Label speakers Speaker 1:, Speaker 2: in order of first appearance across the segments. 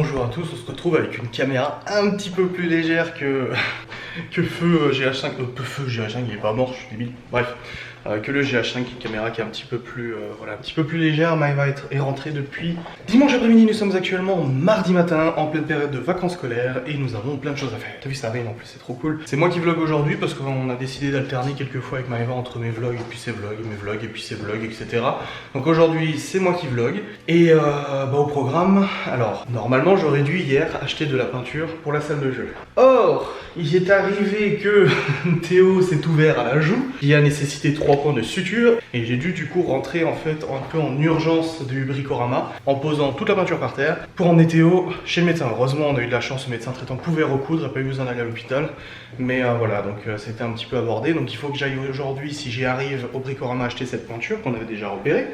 Speaker 1: bonjour à tous, on se retrouve avec une caméra un petit peu plus légère que Feu GH5, Feu GH5 il est pas mort, je suis débile, bref, que le GH5, une caméra qui est un petit peu plus, voilà, un petit peu plus légère. Maëva est rentrée depuis dimanche après-midi, nous sommes actuellement mardi matin, en pleine période de vacances scolaires, et nous avons plein de choses à faire. T'as vu, ça rime en plus, c'est trop cool. C'est moi qui vlog aujourd'hui, parce qu'on a décidé d'alterner quelques fois avec Maëva entre mes vlogs, et puis ses vlogs, et mes vlogs, et puis ses vlogs, etc. Donc aujourd'hui, c'est moi qui vlog, et au programme, alors, normalement j'aurais dû hier acheter de la peinture pour la salle de jeu. Or, il est arrivé que Théo s'est ouvert à la joue, qui a nécessité 3 points de suture, et j'ai dû du coup rentrer en fait un peu en urgence du Bricorama, en posant toute la peinture par terre, pour emmener Théo chez le médecin. Heureusement on a eu de la chance, le médecin traitant pouvait recoudre, n'a pas eu besoin d'aller à l'hôpital, mais voilà, donc c'était un petit peu abordé, donc il faut que j'aille aujourd'hui, si j'y arrive, au Bricorama acheter cette peinture qu'on avait déjà repérée,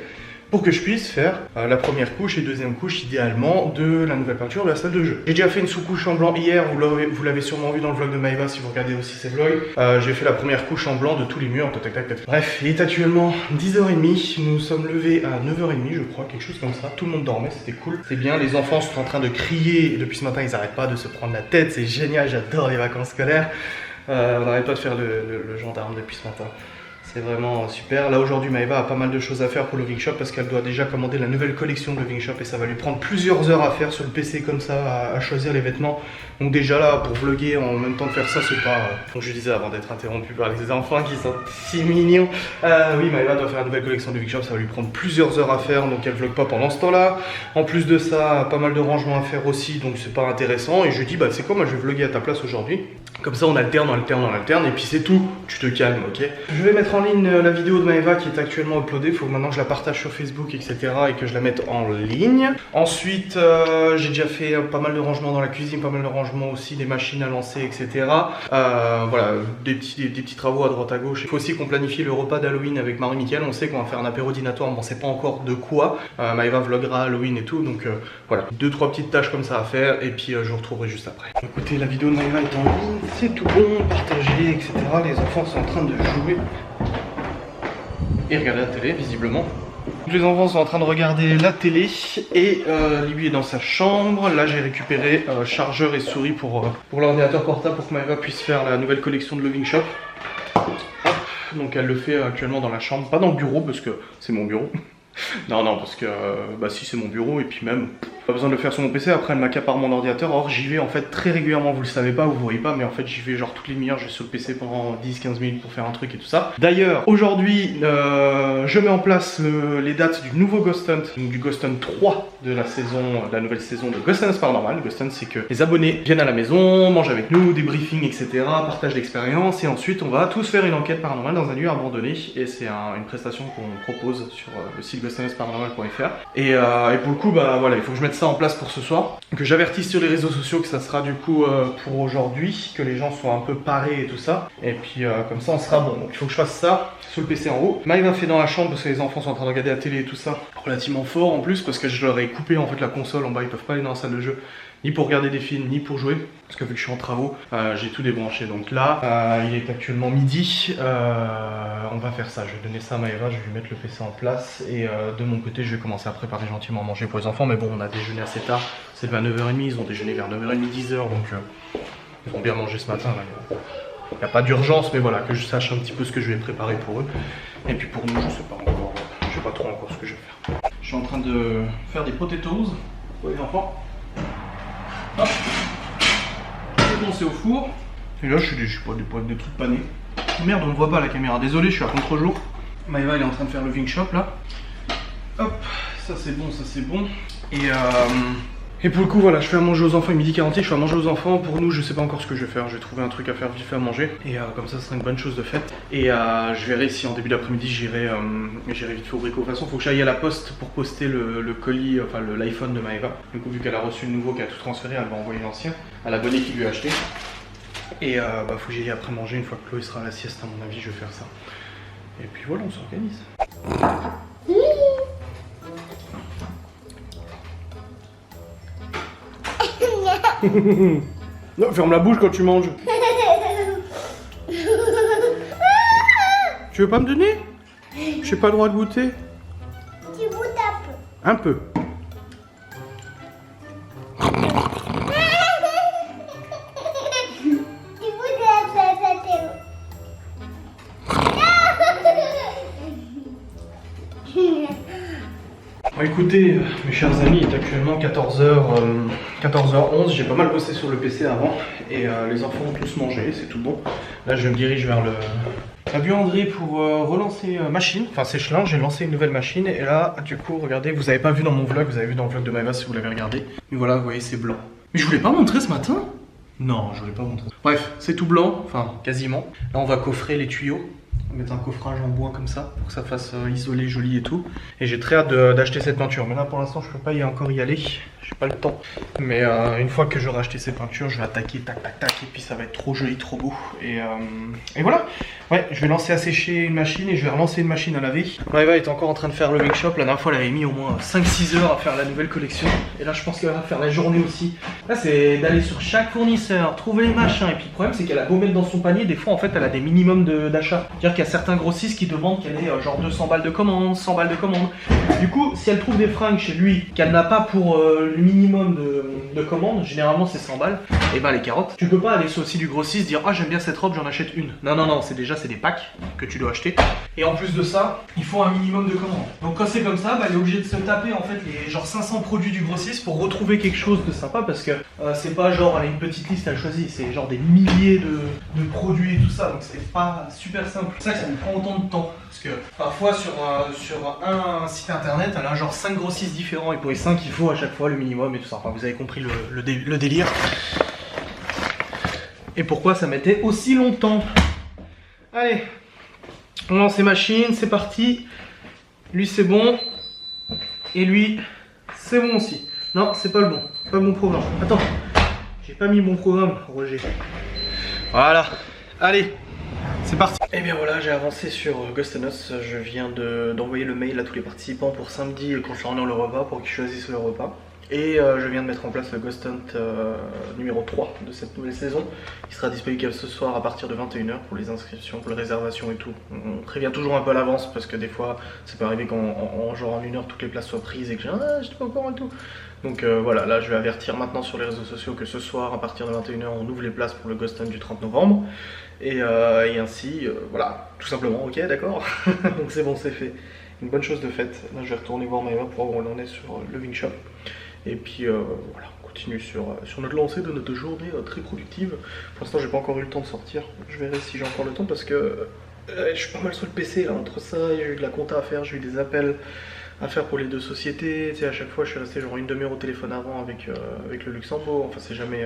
Speaker 1: pour que je puisse faire la première couche et deuxième couche idéalement de la nouvelle peinture de la salle de jeu. J'ai déjà fait une sous-couche en blanc hier, vous l'avez sûrement vu dans le vlog de Maëva si vous regardez aussi ses vlogs. J'ai fait la première couche en blanc de tous les murs, tac, tac, tac. Bref, il est actuellement 10h30, nous sommes levés à 9h30 je crois, quelque chose comme ça. Tout le monde dormait, c'était cool. C'est bien, les enfants sont en train de crier depuis ce matin, ils n'arrêtent pas de se prendre la tête, c'est génial, j'adore les vacances scolaires. On n'arrête pas de faire le gendarme depuis ce matin. C'est vraiment super. Là aujourd'hui Maëva a pas mal de choses à faire pour le Loving Shop parce qu'elle doit déjà commander la nouvelle collection de Loving Shop et ça va lui prendre plusieurs heures à faire sur le PC comme ça, à choisir les vêtements. Donc déjà là, pour vlogger en même temps de faire ça, c'est pas... Comme je disais avant d'être interrompu par les enfants qui sont si mignons. Oui, Maëva doit faire la nouvelle collection de Loving Shop, ça va lui prendre plusieurs heures à faire, donc elle vlog pas pendant ce temps-là. En plus de ça, pas mal de rangements à faire aussi, donc c'est pas intéressant. Et je dis, bah c'est quoi, moi je vais vlogger à ta place aujourd'hui. Comme ça on alterne, et puis c'est tout, tu te calmes, ok? Je vais mettre en ligne la vidéo de Maëva qui est actuellement uploadée, il faut que maintenant je la partage sur Facebook, etc. et que je la mette en ligne. Ensuite, j'ai déjà fait pas mal de rangements dans la cuisine, pas mal de rangements aussi, des machines à lancer, etc. Voilà, des petits travaux à droite à gauche. Il faut aussi qu'on planifie le repas d'Halloween avec Marie-Mickaël, on sait qu'on va faire un apéro dînatoire, mais on sait pas encore de quoi. Maëva vloggera Halloween et tout, donc voilà, 2-3 petites tâches comme ça à faire, et puis je vous retrouverai juste après. Écoutez, la vidéo de Maëva est en ligne. C'est tout bon, partagé, etc. Les enfants sont en train de jouer et regarder la télé, visiblement. Les enfants sont en train de regarder la télé et lui est dans sa chambre. Là, j'ai récupéré chargeur et souris pour l'ordinateur portable pour que Maëva puisse faire la nouvelle collection de Loving Shop. Hop. Donc elle le fait actuellement dans la chambre, pas dans le bureau parce que c'est mon bureau. Non, parce que bah si c'est mon bureau et puis même pas besoin de le faire sur mon PC. Après elle m'accapare mon ordinateur. Or j'y vais en fait très régulièrement, vous le savez pas, vous voyez pas, mais en fait j'y vais genre toutes les demi-heures, je vais sur le PC pendant 10-15 minutes pour faire un truc et tout ça. D'ailleurs aujourd'hui je mets en place les dates du nouveau Ghost Hunt, donc du Ghost Hunt 3 de la nouvelle saison de Ghost Hunt Paranormal. Ghost Hunt c'est que les abonnés viennent à la maison, mangent avec nous, des briefings, etc., partagent l'expérience et ensuite on va tous faire une enquête paranormale dans un lieu abandonné et c'est une prestation qu'on propose sur le site ghosthuntparanormal.fr et pour le coup bah voilà, il faut que je mette ça en place pour ce soir, que j'avertisse sur les réseaux sociaux que ça sera du coup pour aujourd'hui, que les gens soient un peu parés et tout ça, et puis comme ça on sera bon. Donc il faut que je fasse ça sur le PC en haut. Maëva fait dans la chambre parce que les enfants sont en train de regarder la télé et tout ça, relativement fort en plus parce que je leur ai coupé en fait la console en bas, ils peuvent pas aller dans la salle de jeu ni pour regarder des films ni pour jouer parce que vu que je suis en travaux j'ai tout débranché. Donc là il est actuellement midi, on va faire ça, je vais donner ça à Maëva, je vais lui mettre le PC en place et de mon côté je vais commencer à préparer gentiment à manger pour les enfants. Mais bon, on a déjeuné assez tard, c'est levé à 9h30, ils ont déjeuné vers 9h30, 10h, donc ils ont bien mangé ce matin là. Il n'y a pas d'urgence, mais voilà, que je sache un petit peu ce que je vais préparer pour eux. Et puis pour nous, je sais pas encore, je sais pas trop encore ce que je vais faire. Je suis en train de faire des potatoes pour les enfants. Hop. C'est bon, c'est au four. Et là, je suis pas des trucs panés. Merde, on ne voit pas à la caméra, désolé, je suis à contre-jour. Maëva, elle est en train de faire le Loving Shop là. Hop, ça c'est bon, ça c'est bon. Et pour le coup voilà, je fais à manger aux enfants, il est midi 40, je fais à manger aux enfants. Pour nous, je sais pas encore ce que je vais faire, je vais trouver un truc à faire vite fait à manger. Et comme ça, ce sera une bonne chose de faite. Et je verrai si en début d'après-midi j'irai vite fait au Brico. De toute façon, faut que j'aille à la poste pour poster le colis, enfin l'iPhone de Maëva. Du coup, vu qu'elle a reçu le nouveau, qu'elle a tout transféré, elle va envoyer l'ancien à l'abonné qui lui a acheté. Et faut que j'y aille après manger, une fois que Chloé sera à la sieste, à mon avis, je vais faire ça. Et puis voilà, on s'organise. Non, ferme la bouche quand tu manges. Tu veux pas me donner? J'ai pas le droit de goûter.
Speaker 2: Tu goûtes un peu.
Speaker 1: Un peu. écoutez, mes chers amis, il est actuellement 14h11, j'ai pas mal bossé sur le PC avant et les enfants ont tous mangé, c'est tout bon. Là je me dirige vers la buanderie pour relancer machine, enfin sèche-linge, j'ai lancé une nouvelle machine et là du coup regardez, vous avez pas vu dans mon vlog, vous avez vu dans le vlog de Maëva si vous l'avez regardé. Mais voilà, vous voyez c'est blanc. Mais je voulais pas montrer ce matin. Non, je voulais pas montrer. Bref, c'est tout blanc, enfin quasiment. Là on va coffrer les tuyaux. On va mettre un coffrage en bois comme ça pour que ça fasse isolé, joli et tout. Et j'ai très hâte d'acheter cette peinture. Mais là pour l'instant je peux pas encore y aller. J'ai pas le temps. Mais une fois que j'aurai acheté ces peintures, je vais attaquer tac tac tac. Et puis ça va être trop joli, trop beau. Et voilà. Ouais, je vais lancer à sécher une machine et je vais relancer une machine à laver. Maëva est encore en train de faire le make shop. La dernière fois elle avait mis au moins 5-6 heures à faire la nouvelle collection. Et là je pense qu'elle va faire la journée aussi. Là c'est d'aller sur chaque fournisseur, trouver les machins. Et puis le problème c'est qu'elle a beau mettre dans son panier, des fois en fait elle a des minimums d'achat. C'est-à-dire qu'il y a certains grossistes qui demandent qu'elle ait genre 200 balles de commande, 100 balles de commande. Du coup si elle trouve des fringues chez lui qu'elle n'a pas pour le minimum de commande, généralement c'est 100 balles, et ben les carottes. Tu peux pas aller sur le site du grossiste dire ah j'aime bien cette robe, j'en achète une. Non non non, c'est des packs que tu dois acheter. Et en plus de ça, il faut un minimum de commandes. Donc quand c'est comme ça, bah, elle est obligée de se taper en fait les genre 500 produits du grossiste pour retrouver quelque chose de sympa parce que c'est pas genre elle a une petite liste elle choisit, c'est genre des milliers de produits et tout ça, donc c'est pas super simple. C'est ça que ça lui prend autant de temps. Parce que parfois sur un site internet, elle a genre 5 grossistes différents et pour les 5 il faut à chaque fois le minimum et tout ça. Enfin vous avez compris le délire. Et pourquoi ça mettait aussi longtemps. Allez, on lance les machines, c'est parti. Lui c'est bon. Et lui, c'est bon aussi. Non, c'est pas le bon. Pas le bon programme. Attends, j'ai pas mis le bon programme, Roger. Voilà, allez, c'est parti. Et bien voilà, j'ai avancé sur Ghost and Us. Je viens d'envoyer le mail à tous les participants pour samedi concernant le repas, pour qu'ils choisissent le repas. Et je viens de mettre en place le Ghost Hunt numéro 3 de cette nouvelle saison. Il sera disponible ce soir à partir de 21 h pour les inscriptions, pour les réservations et tout. On prévient toujours un peu à l'avance parce que des fois ça peut arriver genre en 1 heure toutes les places soient prises et que je suis pas au courant et tout. Donc voilà, là je vais avertir maintenant sur les réseaux sociaux que ce soir à partir de 21 h on ouvre les places pour le Ghost Hunt du 30 novembre. Et ainsi, voilà, tout simplement, ok d'accord. Donc c'est bon, c'est fait. Une bonne chose de faite. Là je vais retourner voir Maëva pour voir où on en est sur le Wing Shop. Et puis voilà, on continue sur notre lancée de notre journée très productive. Pour l'instant j'ai pas encore eu le temps de sortir, je verrai si j'ai encore le temps parce que je suis pas mal sur le PC là, entre ça, j'ai eu de la compta à faire, j'ai eu des appels à faire pour les 2 sociétés, tu sais, à chaque fois je suis resté genre une demi-heure au téléphone avant avec le Luxembourg, enfin c'est jamais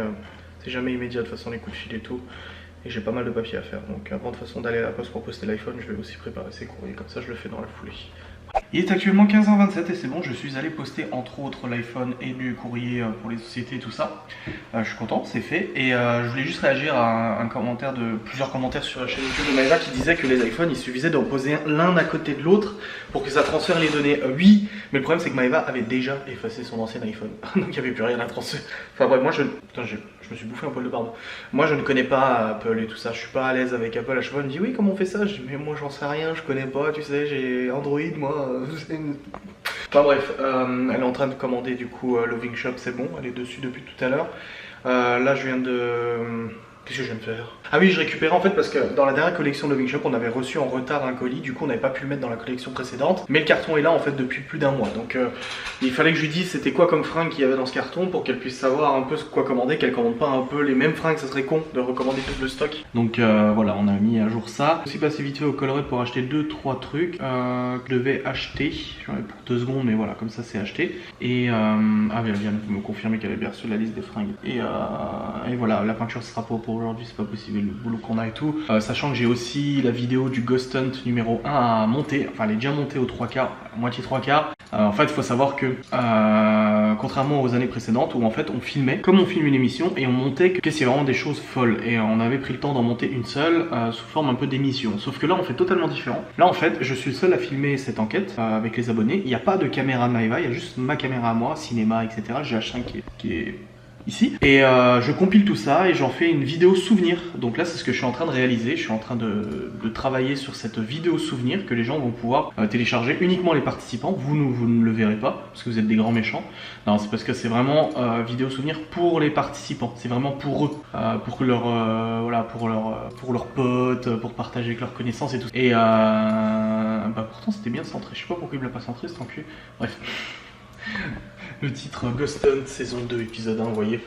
Speaker 1: immédiat de toute façon les coups de fil et tout. Et j'ai pas mal de papiers à faire, donc avant de toute façon d'aller à la poste pour poster l'iPhone, je vais aussi préparer ces courriers, comme ça je le fais dans la foulée. Il est actuellement 15h27 et c'est bon, je suis allé poster entre autres l'iPhone et du courrier pour les sociétés et tout ça. Je suis content, c'est fait. Et je voulais juste réagir à plusieurs commentaires sur la chaîne YouTube de Maëva qui disaient que les iPhones, il suffisait d'en poser l'un à côté de l'autre pour que ça transfère les données. Oui, mais le problème c'est que Maëva avait déjà effacé son ancien iPhone, donc il n'y avait plus rien à transférer. Enfin bref, moi je me suis bouffé un poil de barbe. Moi je ne connais pas Apple et tout ça, je suis pas à l'aise avec Apple. À chaque fois elle me dit oui comment on fait ça, je dis mais moi j'en sais rien, je connais pas, tu sais, j'ai Android moi. Enfin bref, elle est en train de commander du coup le Wing Shop, c'est bon, elle est dessus depuis tout à l'heure. Là je viens de... Qu'est-ce que je viens de faire? Ah oui, je récupérais en fait parce que dans la dernière collection de Wing Shop, on avait reçu en retard un colis, du coup on n'avait pas pu le mettre dans la collection précédente. Mais le carton est là en fait depuis plus d'1 mois, donc il fallait que je lui dise c'était quoi comme fringues qu'il y avait dans ce carton pour qu'elle puisse savoir un peu quoi commander, qu'elle commande pas un peu les mêmes fringues, ça serait con de recommander tout le stock. Donc voilà, on a mis à jour ça. Je suis passé vite fait au Colorette pour acheter 2-3 trucs que je devais acheter, j'en ai pour 2 secondes mais voilà, comme ça c'est acheté. Et ah oui, elle vient de me confirmer qu'elle avait bien reçu la liste des fringues. Et voilà, la peinture sera pas pour aujourd'hui, c'est pas possible, le boulot qu'on a et tout. Sachant que j'ai aussi la vidéo du Ghost Hunt numéro 1 à monter, enfin elle est déjà montée aux 3 quarts, moitié 3 quarts. En fait il faut savoir que contrairement aux années précédentes où en fait on filmait comme on filme une émission et on montait que c'est vraiment des choses folles et on avait pris le temps d'en monter une seule sous forme un peu d'émission. Sauf que là on fait totalement différent. Là en fait je suis le seul à filmer cette enquête avec les abonnés. Il n'y a pas de caméra de Maëva, il y a juste ma caméra à moi, cinéma etc. J'ai H5 qui est ici et je compile tout ça et j'en fais une vidéo souvenir. Donc là c'est ce que je suis en train de réaliser, je suis en train de travailler sur cette vidéo souvenir que les gens vont pouvoir télécharger, uniquement les participants. Vous ne le verrez pas parce que vous êtes des grands méchants. Non, c'est parce que c'est vraiment vidéo souvenir pour les participants, c'est vraiment pour eux, pour que voilà, pour leurs potes, pour partager avec leurs connaissances et tout. Et pourtant c'était bien centré, je sais pas pourquoi il me l'a pas centré cet enculé. Bref. Le titre Ghost Hunt saison 2 épisode 1, vous voyez.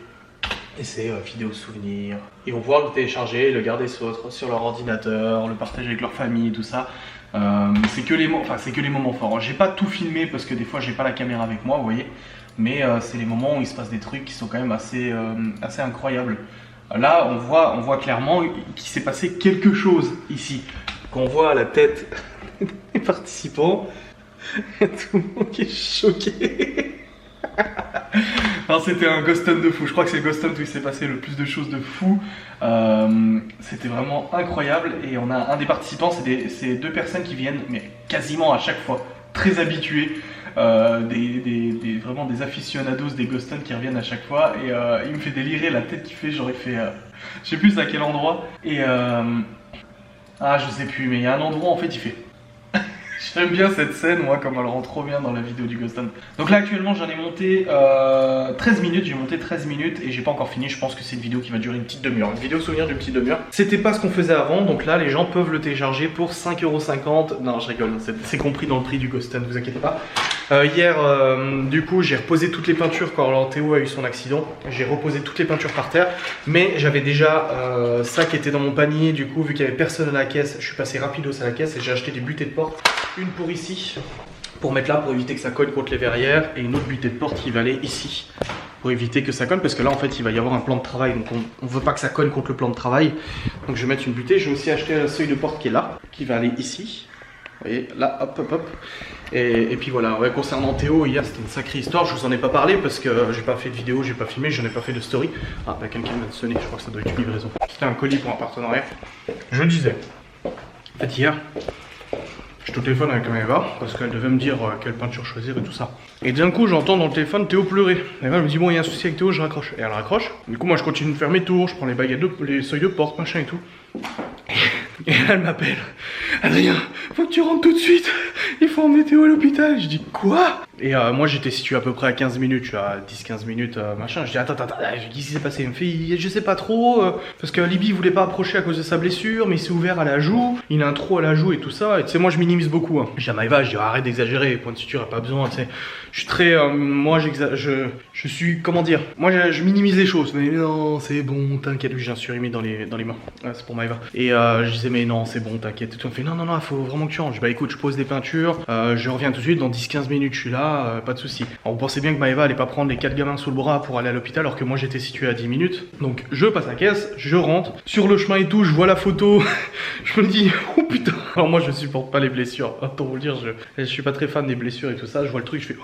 Speaker 1: Et c'est vidéo souvenir. Ils vont pouvoir le télécharger, le garder sur leur ordinateur, le partager avec leur famille et tout ça. C'est que les moments forts. J'ai pas tout filmé parce que des fois j'ai pas la caméra avec moi, vous voyez. Mais c'est les moments où il se passe des trucs qui sont quand même assez incroyables. Là, on voit clairement qu'il s'est passé quelque chose ici. Qu'on voit à la tête des participants, il y a tout le monde qui est choqué. Alors c'était un Ghost Hunt de fou. Je crois que c'est le Ghost Hunt où il s'est passé le plus de choses de fou. C'était vraiment incroyable. Et on a un des participants, c'est deux personnes qui viennent, mais quasiment à chaque fois, très habitués. Vraiment des aficionados des Ghost Hunt qui reviennent à chaque fois. Et il me fait délirer la tête qu'il fait. J'aurais fait, je sais plus à quel endroit. Et je sais plus, mais il y a un endroit en fait il fait. J'aime bien cette scène, moi, comme elle rend trop bien dans la vidéo du Ghost Hunt. Donc là, actuellement, j'en ai monté 13 minutes. J'ai monté 13 minutes et j'ai pas encore fini. Je pense que c'est une vidéo qui va durer une petite demi-heure. Une vidéo souvenir d'une petite demi-heure. C'était pas ce qu'on faisait avant. Donc là, les gens peuvent le télécharger pour 5,50 €. Non, je rigole. C'est compris dans le prix du Ghost Hunt, vous inquiétez pas. Hier, du coup, j'ai reposé toutes les peintures quand alors Théo a eu son accident. J'ai reposé toutes les peintures par terre. Mais j'avais déjà ça qui était dans mon panier. Du coup, vu qu'il y avait personne à la caisse, je suis passé rapidos à la caisse et j'ai acheté des butées de porte. Une pour ici, pour mettre là, pour éviter que ça colle contre les verrières, et une autre butée de porte qui va aller ici, pour éviter que ça colle, parce que là en fait il va y avoir un plan de travail, donc on veut pas que ça colle contre le plan de travail, donc je vais mettre une butée. J'ai aussi acheté un seuil de porte qui est là, qui va aller ici, vous voyez, là, hop, hop, hop, et puis voilà. Ouais, concernant Théo, hier c'était une sacrée histoire, je vous en ai pas parlé, parce que j'ai pas fait de vidéo, j'ai pas filmé, j'en ai pas fait de story. Ah, bah quelqu'un m'a sonné, je crois que ça doit être une livraison. C'était un colis pour un partenariat. Je disais, en fait hier, j'étais au téléphone avec Maëva parce qu'elle devait me dire quelle peinture choisir et tout ça. Et d'un coup, j'entends dans le téléphone Théo pleurer. Maëva elle me dit bon, il y a un souci avec Théo, je raccroche. Et elle raccroche. Du coup, moi je continue de faire mes tours, je prends les baguettes, les seuils de porte, machin et tout. Et elle m'appelle. Adrien, faut que tu rentres tout de suite. Il faut emmener Théo à l'hôpital. Je dis quoi? Et moi j'étais situé à peu près à 15 minutes, je suis à 10-15 minutes, machin. Je dis attends, qu'est-ce qui s'est passé? Il me fait, je sais pas trop, parce que Libby voulait pas approcher à cause de sa blessure, mais il s'est ouvert à la joue, il a un trou à la joue et tout ça. Et tu sais, moi je minimise beaucoup. Hein. Je dis à Maëva, je dis arrête d'exagérer, point de suture, pas besoin, tu sais. Je suis très, moi je suis, comment dire, moi je minimise les choses. Mais non, c'est bon, t'inquiète, j'ai un surimi dans les mains. Ouais, c'est pour Maëva. Et je disais mais non, c'est bon, t'inquiète. On me fait non, il faut vraiment que tu rentres. Je dis bah écoute, je pose des peintures, je reviens tout de suite, dans 10-15 minutes je suis là. Pas de souci. Alors vous pensez bien que Maëva allait pas prendre les 4 gamins sous le bras pour aller à l'hôpital alors que moi j'étais situé à 10 minutes. Donc je passe à la caisse, je rentre, sur le chemin et tout, je vois la photo, je me dis oh putain. Alors moi je supporte pas les blessures, autant vous le dire, je suis pas très fan des blessures et tout ça, je vois le truc, je fais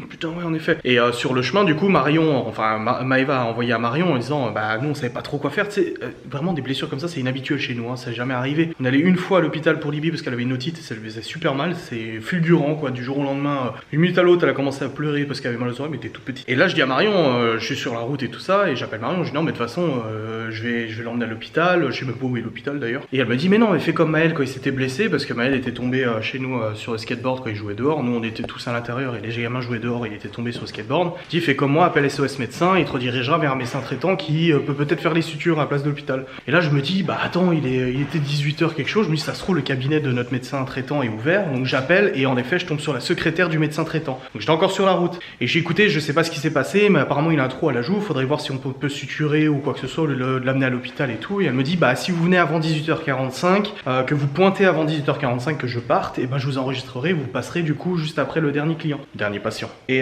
Speaker 1: putain ouais en effet. Et sur le chemin du coup Marion, enfin Maëva a envoyé à Marion en disant bah nous on savait pas trop quoi faire, tu sais, vraiment des blessures comme ça c'est inhabituel chez nous, hein, ça n'est jamais arrivé. On allait une fois à l'hôpital pour Libby parce qu'elle avait une otite et ça lui faisait super mal, c'est fulgurant quoi, du jour au lendemain, une minute à l'autre elle a commencé à pleurer parce qu'elle avait mal aux oreilles mais elle était toute petite. Et là je dis à Marion, je suis sur la route et tout ça et j'appelle Marion, je dis non mais de toute façon je vais l'emmener à l'hôpital, je sais même pas où est l'hôpital d'ailleurs. Et elle me dit mais non mais fais comme Maël quand il s'était blessé parce que Maël était tombé chez nous sur le skateboard quand il jouait dehors, nous on était tous à l'intérieur et les gamins jouaient dehors, il était tombé sur le skateboard. Il dit fais comme moi, appelle SOS médecin, il te redirigera vers un médecin traitant qui peut peut-être faire les sutures à la place de l'hôpital. Et là je me dis bah attends il était 18h quelque chose, je me dis ça se trouve le cabinet de notre médecin traitant est ouvert, donc j'appelle et en effet je tombe sur la secrétaire du médecin traitant. Donc j'étais encore sur la route et j'ai écouté, je sais pas ce qui s'est passé mais apparemment il a un trou à la joue, faudrait voir si on peut suturer ou quoi que ce soit, de l'amener à l'hôpital et tout. Et elle me dit bah si vous venez avant 18h45, que vous pointez avant 18h45 que je parte, et ben je vous enregistrerai, vous passerez du coup juste après le dernier client, dernier patient. Et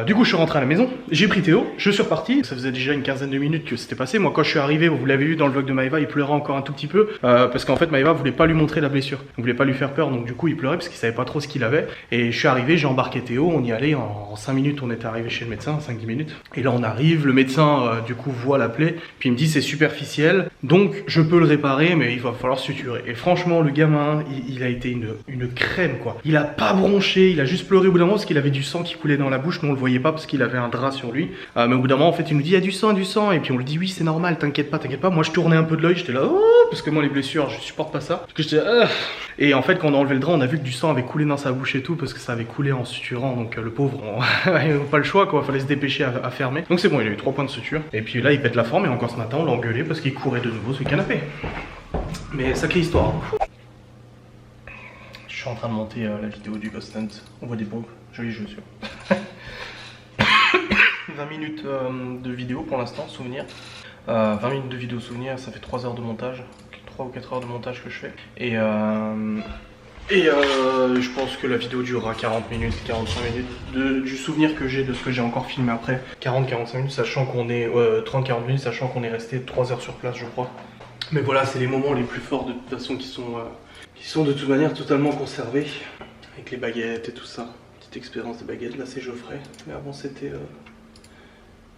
Speaker 1: du coup je suis rentré à la maison, j'ai pris Théo, je suis reparti, ça faisait déjà une quinzaine de minutes que c'était passé. Moi quand je suis arrivé, vous l'avez vu dans le vlog de Maëva, il pleurait encore un tout petit peu parce qu'en fait Maëva voulait pas lui montrer la blessure, elle voulait pas lui faire peur, donc du coup il pleurait parce qu'il savait pas trop ce qu'il avait. Et je suis arrivé, j'ai embarqué Théo, on y allait en 5 minutes, on était arrivé chez le médecin, 5-10 minutes. Et là on arrive, le médecin du coup voit la plaie, puis il me dit c'est superficiel, donc je peux le réparer mais il va falloir suturer. Et franchement le gamin, il a été une crème quoi. Il a pas bronché, il a juste pleuré au bout d'un moment parce qu'il avait du sang qui coulait dans la bouche, nous on le voyait pas parce qu'il avait un drap sur lui. Mais au bout d'un moment en fait il nous dit il y a du sang, et puis on lui dit oui c'est normal, t'inquiète pas. Moi je tournais un peu de l'œil, j'étais là oh, parce que moi les blessures je supporte pas ça. Parce que j'étais Et en fait quand on a enlevé le drap on a vu que du sang avait coulé dans sa bouche et tout parce que ça avait coulé en suturant, donc le pauvre il avait pas le choix quoi, fallait se dépêcher à fermer. Donc c'est bon, il a eu 3 points de suture. Et puis là il pète la forme et encore ce matin on l'a engueulé parce qu'il courait de nouveau sur le canapé. Mais sacrée histoire. Je suis en train de monter la vidéo du Ghost Hunt. On voit des bombes, joli jeu sûr. 20 minutes de vidéo pour l'instant, souvenir. 20 minutes de vidéo souvenir, ça fait 3 heures de montage. 3 ou 4 heures de montage que je fais. Et je pense que la vidéo durera 40 minutes, 45 minutes du souvenir que j'ai de ce que j'ai encore filmé après. 40-45 minutes, sachant qu'on est 30-40 minutes, sachant qu'on est resté 3 heures sur place, je crois. Mais voilà, c'est les moments les plus forts de toute façon qui sont de toute manière totalement conservés. Avec les baguettes et tout ça. Petite expérience des baguettes, là c'est Geoffrey. Mais avant c'était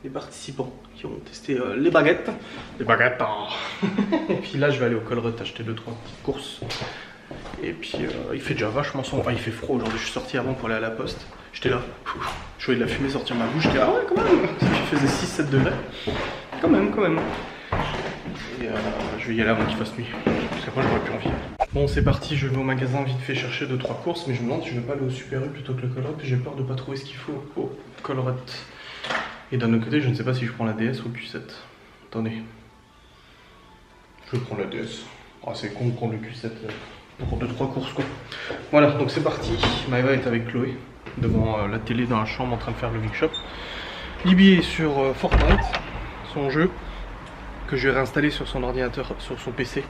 Speaker 1: les participants qui ont testé les baguettes. Les baguettes Et puis là je vais aller au Colruyt acheter 2-3 petites courses. Et puis il fait déjà vachement sombre. Enfin il fait froid aujourd'hui, je suis sorti avant pour aller à la poste. J'étais là, je voyais de la fumée sortir de ma bouche, j'étais ah ouais quand même. Il faisait 6-7 degrés. Quand même. Et je vais y aller avant qu'il fasse nuit. Parce qu'après j'aurais plus envie. Bon c'est parti, je vais au magasin vite fait chercher 2-3 courses. Mais je me demande si je vais pas aller au Super U plutôt que le Colruyt. J'ai peur de pas trouver ce qu'il faut au Colruyt. Et d'un autre côté je ne sais pas si je prends la DS ou le Q7. Attendez. Je vais prendre la DS. Ah c'est con de prendre le Q7 pour 2-3 courses quoi. Voilà donc c'est parti. Maëva est avec Chloé devant la télé dans la chambre en train de faire le Big Shop. Libby est sur Fortnite, son jeu que je vais réinstaller sur son ordinateur, sur son PC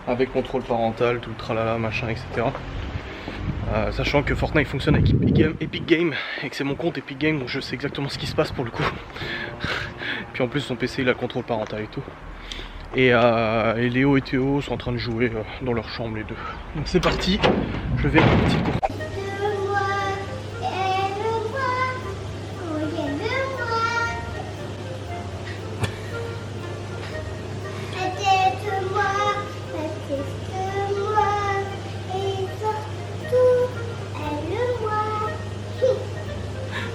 Speaker 1: avec contrôle parental, tout le tralala machin etc. Sachant que Fortnite fonctionne avec Epic Games et que c'est mon compte Epic Games donc je sais exactement ce qui se passe pour le coup. Puis en plus son PC il a le contrôle parental et tout. Et Léo et Théo sont en train de jouer dans leur chambre les deux. Donc c'est parti, je vais à la petite cour.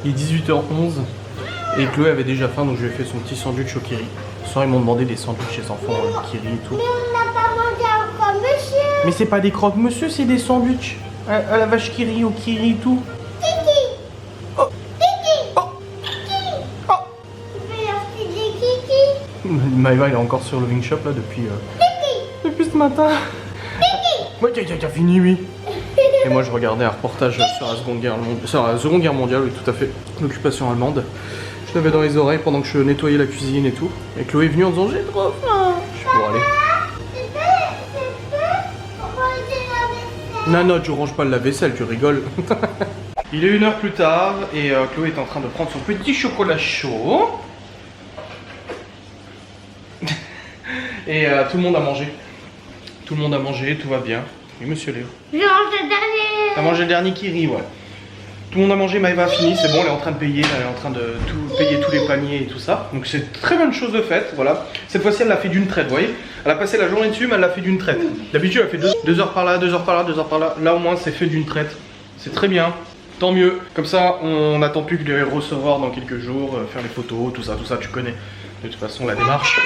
Speaker 1: Il est 18h11 et Chloé avait déjà faim donc je lui ai fait son petit sandwich au kiri. Ce soir ils m'ont demandé des sandwichs les enfants kiri et tout.
Speaker 2: Mais on n'a pas mangé encore monsieur.
Speaker 1: Mais c'est pas des croque-monsieur, c'est des sandwichs à la vache kiri, au kiri et tout.
Speaker 2: Kiki.
Speaker 1: Oh.
Speaker 2: Kiki.
Speaker 1: Oh.
Speaker 2: Kiki.
Speaker 1: Oh.
Speaker 2: Tu veux leur filer Kiki.
Speaker 1: Maëva il est encore sur le Wing Shop là depuis ce matin. Ouais t'as fini oui. Et moi je regardais un reportage sur la Seconde Guerre mondiale, oui tout à fait, l'occupation allemande. Je l'avais dans les oreilles pendant que je nettoyais la cuisine et tout. Et Chloé est venue en disant j'ai trop faim. Je suis pour aller. Non, tu ranges pas le lave-vaisselle, tu rigoles. Il est 1h plus tard et Chloé est en train de prendre son petit chocolat chaud. Et tout le monde a mangé. Tout le monde a mangé, tout va bien. Oui monsieur Léo.
Speaker 2: Je mange le dernier.
Speaker 1: T'as mangé le dernier kiri, ouais. Tout le monde a mangé, Maëva a fini, c'est bon, elle est en train de payer, elle est en train de payer tous les paniers et tout ça. Donc c'est une très bonne chose de faite, voilà. Cette fois-ci elle l'a fait d'une traite, vous voyez. Elle a passé la journée dessus, mais elle l'a fait d'une traite. D'habitude elle fait 2 heures par là, 2 heures par là, 2 heures par là. Là au moins c'est fait d'une traite. C'est très bien, tant mieux. Comme ça on n'attend plus que de les recevoir dans quelques jours, faire les photos, tout ça, tu connais. De toute façon la démarche.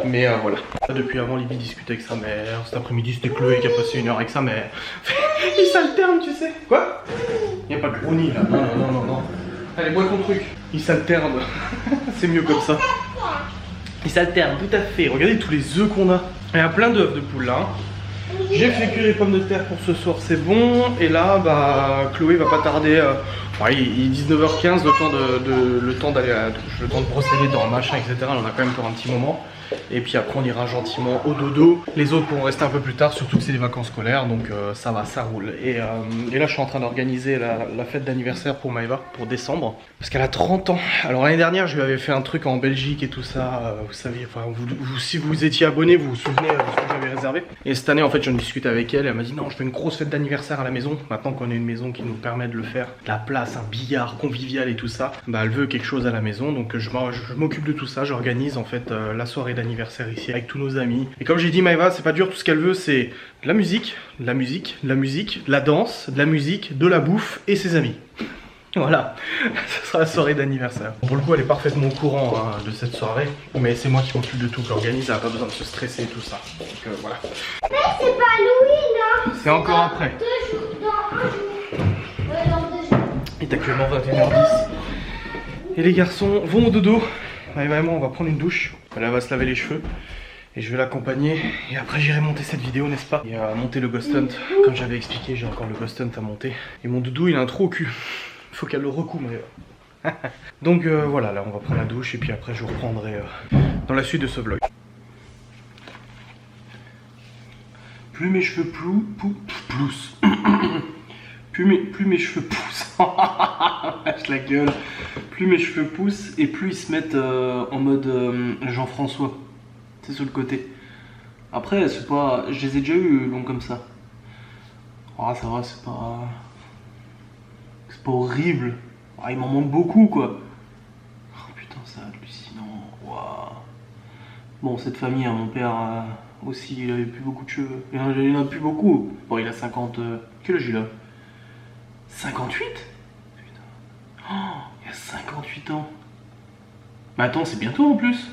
Speaker 1: Mais voilà. Depuis avant Libby discutait avec sa mère. Cet après-midi c'était Chloé qui a passé 1 heure avec sa mère. Ils s'alternent tu sais. Quoi? Il n'y a pas de brownie là. Non. Allez bois ton truc. Ils s'alternent. C'est mieux comme ça. Ils s'alternent tout à fait. Regardez tous les œufs qu'on a. Il y a plein d'œufs de poule là. J'ai fait cuire les pommes de terre pour ce soir, c'est bon. Et là, bah, Chloé va pas tarder. Il est 19h15, le temps d'aller à la douche, le temps de brosser les dents, machin, etc. On a quand même pour un petit moment. Et puis après, on ira gentiment au dodo. Les autres pourront rester un peu plus tard, surtout que c'est les vacances scolaires, donc ça va, ça roule. Et là, je suis en train d'organiser la fête d'anniversaire pour Maëva, pour décembre, parce qu'elle a 30 ans. Alors l'année dernière, je lui avais fait un truc en Belgique et tout ça. Vous savez, enfin, si vous étiez abonné, vous vous souvenez de ce que j'avais réservé. Et cette année, en fait, j'en discute avec elle. Elle m'a dit non, je fais une grosse fête d'anniversaire à la maison. Maintenant qu'on a une maison qui nous permet de le faire, la place, un billard convivial et tout ça, bah elle veut quelque chose à la maison. Donc je m'occupe de tout ça. J'organise en fait la soirée d'anniversaire ici avec tous nos amis. Et comme j'ai dit, Maëva, c'est pas dur. Tout ce qu'elle veut, c'est de la musique, de la danse, de la musique, de la bouffe et ses amis. Voilà, ce sera la soirée d'anniversaire. Pour le coup, elle est parfaitement au courant de cette soirée, mais c'est moi qui m'occupe de tout, qui organise, elle n'a pas besoin de se stresser et tout ça. Donc voilà.
Speaker 2: Mais c'est pas Halloween, hein.
Speaker 1: C'est encore après.
Speaker 2: Dans 2 jours.
Speaker 1: Il est actuellement 21h10. Et les garçons vont au dodo. Maëva et moi, on va prendre une douche. Elle va se laver les cheveux. Et je vais l'accompagner. Et après, j'irai monter cette vidéo, n'est-ce pas? Et monter le Ghost Hunt. Comme j'avais expliqué, j'ai encore le Ghost Hunt à monter. Et mon doudou, il a un trou au cul. Faut qu'elle le recoue, Maëva. Donc voilà, là on va prendre la douche et puis après je vous reprendrai dans la suite de ce vlog. Plus mes cheveux poussent. plus mes cheveux poussent. Lâche la gueule. Plus mes cheveux poussent et plus ils se mettent en mode Jean-François. C'est sur le côté. Après, c'est pas. Je les ai déjà eu longs comme ça. Ah, ça va, c'est pas. C'est pas horrible. Ah, il m'en manque beaucoup quoi. Oh putain, c'est hallucinant. Waouh. Bon, cette famille, hein, mon père aussi, il avait plus beaucoup de cheveux. Il en a plus beaucoup. Bon, il a 50. Quel âge il a 58 ? Putain. Oh, il a 58 ans. Mais attends, c'est bientôt en plus.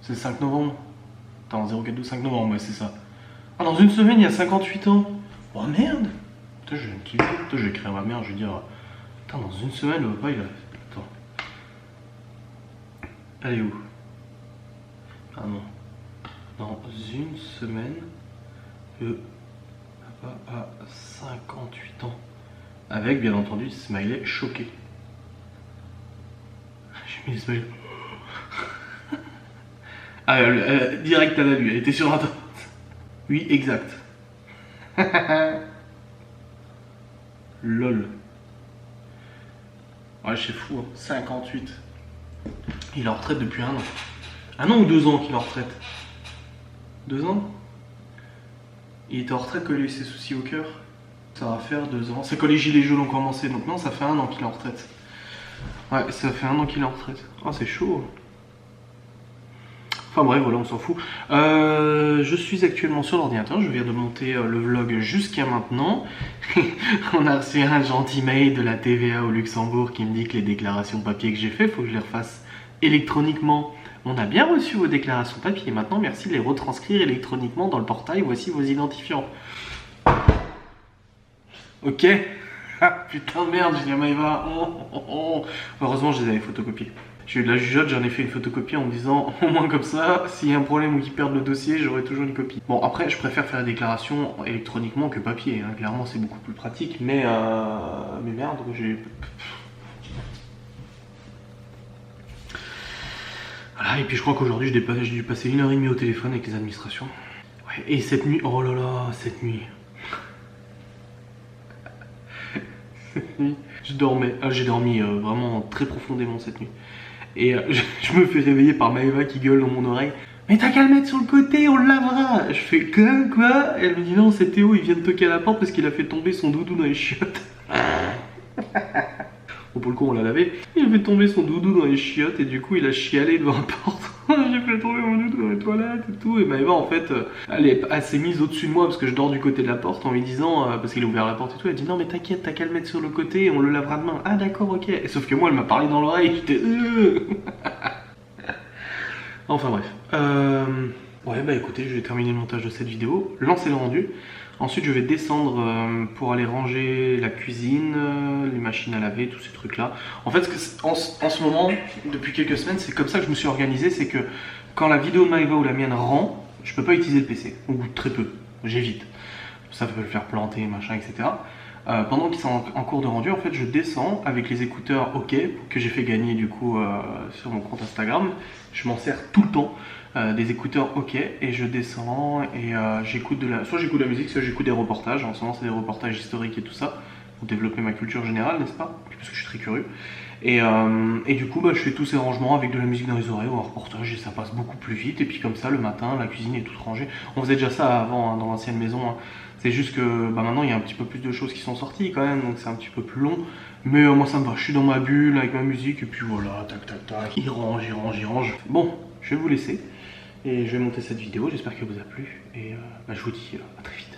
Speaker 1: C'est le 5 novembre. Attends, 042, 5 novembre, ouais, c'est ça. Ah, dans une semaine, il y a 58 ans. Oh merde. Putain, je vais me kiffer. Putain, je vais écrire à ma mère, je vais dire. Putain, dans une semaine, le papa, il a. Attends. Elle est où? Ah non. Dans une semaine, le papa a 58 ans. Avec, bien entendu, smiley choqué. J'ai mis le smiley. Ah, direct, elle a lu, elle était sur Internet. Oui, exact. Lol. Ouais, c'est fou, hein. 58. Il est en retraite depuis 1 an. 1 an ou 2 ans qu'il est en retraite? 2 ans? Il était en retraite quand il a eu ses soucis au cœur. Ça va faire 2 ans. C'est quand les gilets jaunes ont commencé, donc non, ça fait 1 an qu'il est en retraite. Ouais, ça fait 1 an qu'il est en retraite. Oh, c'est chaud. Enfin bref, voilà, on s'en fout. Je suis actuellement sur l'ordinateur, je viens de monter le vlog jusqu'à maintenant. On a reçu un gentil mail de la TVA au Luxembourg qui me dit que les déclarations papier que j'ai fait, il faut que je les refasse électroniquement. On a bien reçu vos déclarations papier, maintenant merci de les retranscrire électroniquement dans le portail, voici vos identifiants. Ok. Ah putain de merde, j'ai dit à Maëva. Heureusement je les avais photocopiés. J'ai eu de la jugeote, j'en ai fait une photocopie en me disant au moins comme ça, s'il y a un problème ou qu'ils perdent le dossier, j'aurai toujours une copie. Bon après je préfère faire la déclaration électroniquement que papier, hein. Clairement c'est beaucoup plus pratique, mais merde, j'ai... Voilà, et puis je crois qu'aujourd'hui j'ai dû passer 1h30 au téléphone avec les administrations. Ouais, et cette nuit, oh là là, cette nuit... Je dormais, j'ai dormi vraiment très profondément cette nuit. Et je me fais réveiller par Maëva qui gueule dans mon oreille. Mais t'as qu'à le mettre sur le côté, on le lavera. Je fais quoi? Elle me dit non, c'est Théo, il vient de toquer à la porte parce qu'il a fait tomber son doudou dans les chiottes. Bon, pour le coup, on l'a lavé. Il a fait tomber son doudou dans les chiottes et du coup, il a chialé devant la porte. J'ai fait tomber mon doudou dans les toilettes et tout. Et Maëva, en fait, elle s'est mise au-dessus de moi parce que je dors du côté de la porte en lui disant, parce qu'il a ouvert la porte et tout, elle dit non, mais t'inquiète, t'as qu'à le mettre sur le côté et on le lavera demain. Ah, d'accord, ok. Et sauf que moi, elle m'a parlé dans l'oreille. J'étais. Enfin, bref. Ouais, bah écoutez, je vais terminer le montage de cette vidéo, lancer le rendu. Ensuite, je vais descendre pour aller ranger la cuisine, les machines à laver, tous ces trucs-là. En fait, en ce moment, depuis quelques semaines, c'est comme ça que je me suis organisé, c'est que quand la vidéo de Maëva ou la mienne rend, je peux pas utiliser le PC, ou très peu, j'évite. Ça peut le faire planter, machin, etc. Pendant qu'ils sont en cours de rendu, en fait, je descends avec les écouteurs OK, que j'ai fait gagner du coup sur mon compte Instagram. Je m'en sers tout le temps. Des écouteurs OK et je descends et j'écoute soit j'écoute de la musique, soit j'écoute des reportages. En ce moment c'est des reportages historiques et tout ça pour développer ma culture générale, n'est-ce pas? Parce que je suis très curieux. Et du coup bah, je fais tous ces rangements avec de la musique dans les oreilles ou un reportage et ça passe beaucoup plus vite. Et puis comme ça le matin la cuisine est toute rangée. On faisait déjà ça avant hein, dans l'ancienne maison. Hein. C'est juste que bah, maintenant il y a un petit peu plus de choses qui sont sorties quand même, donc c'est un petit peu plus long. Mais moi ça me va, je suis dans ma bulle avec ma musique et puis voilà, tac tac tac, il range. Bon, je vais vous laisser. Et je vais monter cette vidéo, j'espère qu'elle vous a plu. Et je vous dis à très vite.